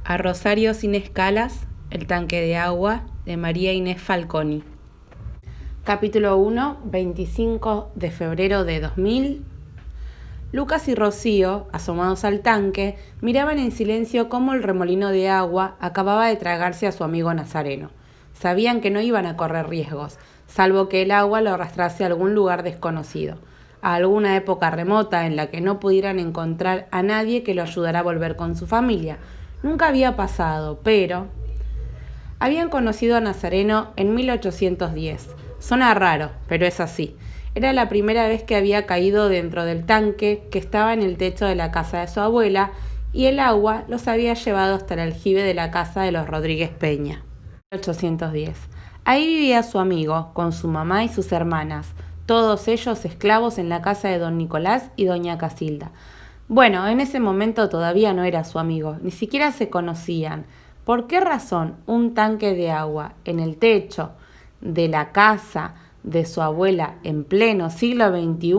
A Rosario sin escalas, el tanque de agua, de María Inés Falconi. Capítulo 1, 25 de febrero de 2000. Lucas y Rocío, asomados al tanque, miraban en silencio cómo el remolino de agua acababa de tragarse a su amigo Nazareno. Sabían que no iban a correr riesgos, salvo que el agua lo arrastrase a algún lugar desconocido, a alguna época remota en la que no pudieran encontrar a nadie que lo ayudara a volver con su familia. Nunca había pasado, pero habían conocido a Nazareno en 1810. Suena raro, pero es así. Era la primera vez que había caído dentro del tanque que estaba en el techo de la casa de su abuela y el agua los había llevado hasta el aljibe de la casa de los Rodríguez Peña. 1810. Ahí vivía su amigo, con su mamá y sus hermanas, todos ellos esclavos en la casa de don Nicolás y doña Casilda. Bueno, en ese momento todavía no era su amigo, ni siquiera se conocían. ¿Por qué razón un tanque de agua en el techo de la casa de su abuela en pleno siglo XXI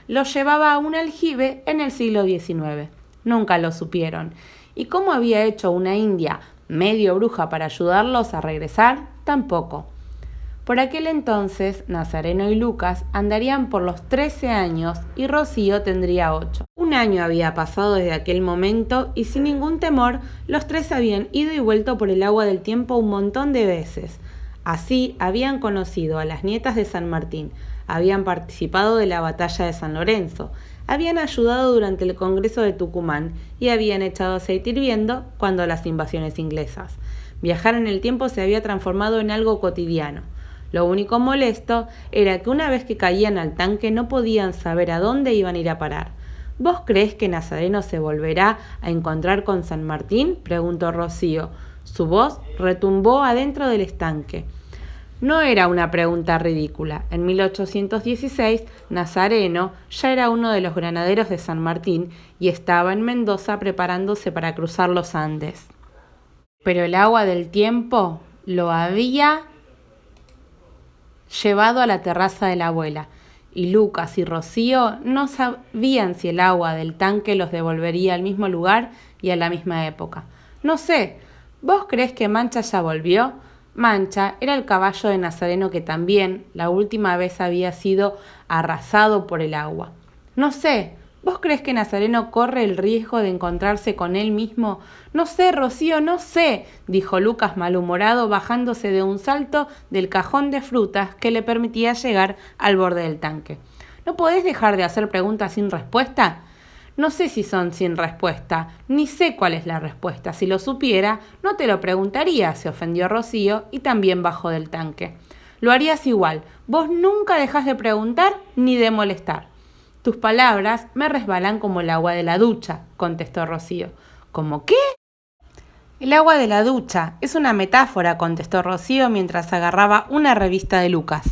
lo llevaba a un aljibe en el siglo XIX? Nunca lo supieron. ¿Y cómo había hecho una india medio bruja para ayudarlos a regresar? Tampoco. Por aquel entonces, Nazareno y Lucas andarían por los 13 años y Rocío tendría 8. Un año había pasado desde aquel momento y sin ningún temor los tres habían ido y vuelto por el agua del tiempo un montón de veces. Así habían conocido a las nietas de San Martín, habían participado de la batalla de San Lorenzo, habían ayudado durante el Congreso de Tucumán y habían echado aceite hirviendo cuando las invasiones inglesas. Viajar en el tiempo se había transformado en algo cotidiano. Lo único molesto era que una vez que caían al tanque no podían saber a dónde iban a ir a parar. ¿Vos creés que Nazareno se volverá a encontrar con San Martín?, preguntó Rocío. Su voz retumbó adentro del estanque. No era una pregunta ridícula. En 1816, Nazareno ya era uno de los granaderos de San Martín y estaba en Mendoza preparándose para cruzar los Andes. Pero el agua del tiempo lo había llevado a la terraza de la abuela, y Lucas y Rocío no sabían si el agua del tanque los devolvería al mismo lugar y a la misma época. No sé, ¿vos creés que Mancha ya volvió? Mancha era el caballo de Nazareno que también la última vez había sido arrasado por el agua. No sé, ¿vos creés que Nazareno corre el riesgo de encontrarse con él mismo? No sé, Rocío, no sé, dijo Lucas malhumorado bajándose de un salto del cajón de frutas que le permitía llegar al borde del tanque. ¿No podés dejar de hacer preguntas sin respuesta? No sé si son sin respuesta, ni sé cuál es la respuesta. Si lo supiera, no te lo preguntaría, se ofendió Rocío y también bajó del tanque. Lo harías igual. Vos nunca dejás de preguntar ni de molestar. Tus palabras me resbalan como el agua de la ducha, contestó Rocío. ¿Cómo qué? El agua de la ducha es una metáfora, contestó Rocío mientras agarraba una revista de Lucas.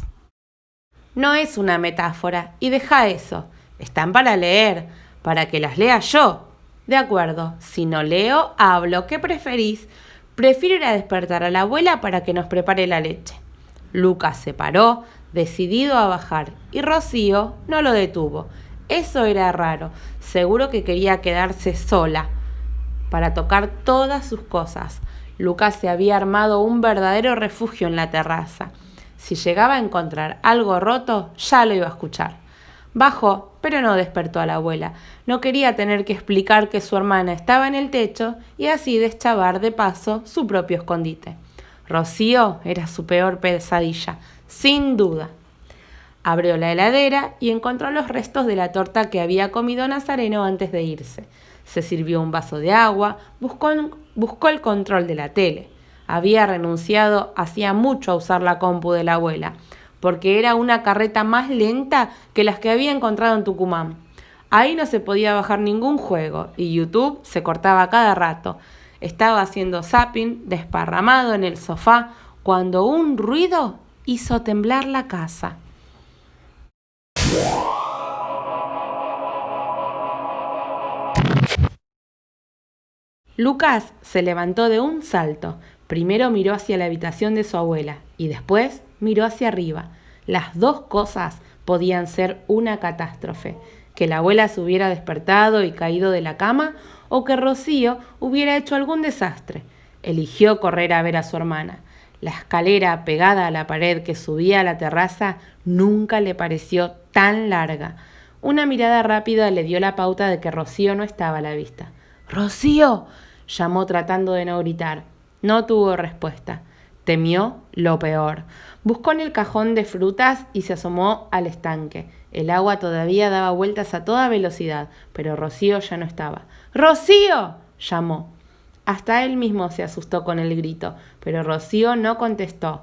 No es una metáfora, y deja eso. Están para leer, para que las lea yo. De acuerdo, si no leo, hablo. ¿Qué preferís? Prefiero ir a despertar a la abuela para que nos prepare la leche. Lucas se paró, decidido a bajar, y Rocío no lo detuvo. Eso era raro. Seguro que quería quedarse sola para tocar todas sus cosas. Lucas se había armado un verdadero refugio en la terraza. Si llegaba a encontrar algo roto, ya lo iba a escuchar. Bajó, pero no despertó a la abuela. No quería tener que explicar que su hermana estaba en el techo y así deschavar de paso su propio escondite. Rocío era su peor pesadilla, sin duda. Abrió la heladera y encontró los restos de la torta que había comido Nazareno antes de irse. Se sirvió un vaso de agua, buscó el control de la tele. Había renunciado hacía mucho a usar la compu de la abuela, porque era una carreta más lenta que las que había encontrado en Tucumán. Ahí no se podía bajar ningún juego y YouTube se cortaba cada rato. Estaba haciendo zapping, desparramado en el sofá, cuando un ruido hizo temblar la casa. Lucas se levantó de un salto. Primero miró hacia la habitación de su abuela y después miró hacia arriba. Las dos cosas podían ser una catástrofe. que la abuela se hubiera despertado y caído de la cama o que Rocío hubiera hecho algún desastre. Eligió correr a ver a su hermana. La escalera pegada a la pared que subía a la terraza nunca le pareció tan larga. Una mirada rápida le dio la pauta de que Rocío no estaba a la vista. ¡Rocío!, llamó tratando de no gritar. No tuvo respuesta. Temió lo peor. Buscó en el cajón de frutas y se asomó al estanque. El agua todavía daba vueltas a toda velocidad, pero Rocío ya no estaba. ¡Rocío!, llamó. Hasta él mismo se asustó con el grito, pero Rocío no contestó.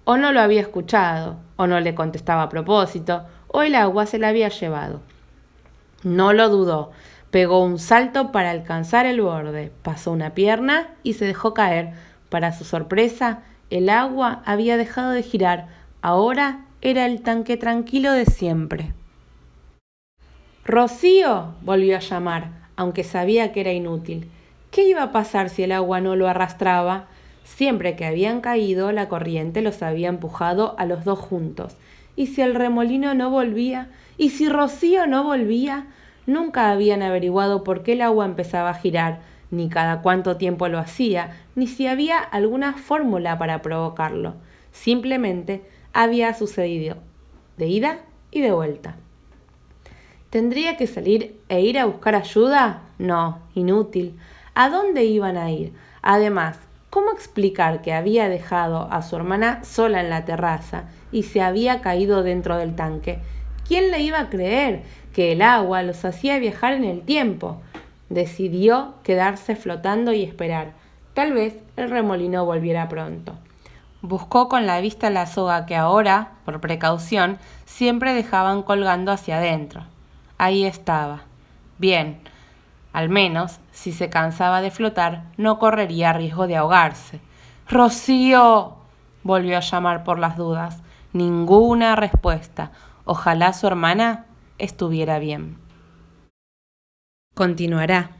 O no lo había escuchado, o no le contestaba a propósito, o el agua se la había llevado. No lo dudó. Pegó un salto para alcanzar el borde, pasó una pierna y se dejó caer. Para su sorpresa, el agua había dejado de girar. Ahora era el tanque tranquilo de siempre. ¡Rocío!, volvió a llamar, aunque sabía que era inútil. ¿Qué iba a pasar si el agua no lo arrastraba? Siempre que habían caído, la corriente los había empujado a los dos juntos. ¿Y si el remolino no volvía? ¿Y si Rocío no volvía? Nunca habían averiguado por qué el agua empezaba a girar, ni cada cuánto tiempo lo hacía, ni si había alguna fórmula para provocarlo. Simplemente había sucedido, de ida y de vuelta. ¿Tendría que salir e ir a buscar ayuda? No, inútil. ¿A dónde iban a ir? Además, ¿cómo explicar que había dejado a su hermana sola en la terraza y se había caído dentro del tanque? ¿Quién le iba a creer que el agua los hacía viajar en el tiempo? Decidió quedarse flotando y esperar. Tal vez el remolino volviera pronto. Buscó con la vista la soga que ahora, por precaución, siempre dejaban colgando hacia adentro. Ahí estaba. Bien, al menos, si se cansaba de flotar, no correría riesgo de ahogarse. ¡Rocío!, volvió a llamar por las dudas. Ninguna respuesta. Ojalá su hermana estuviera bien. Continuará.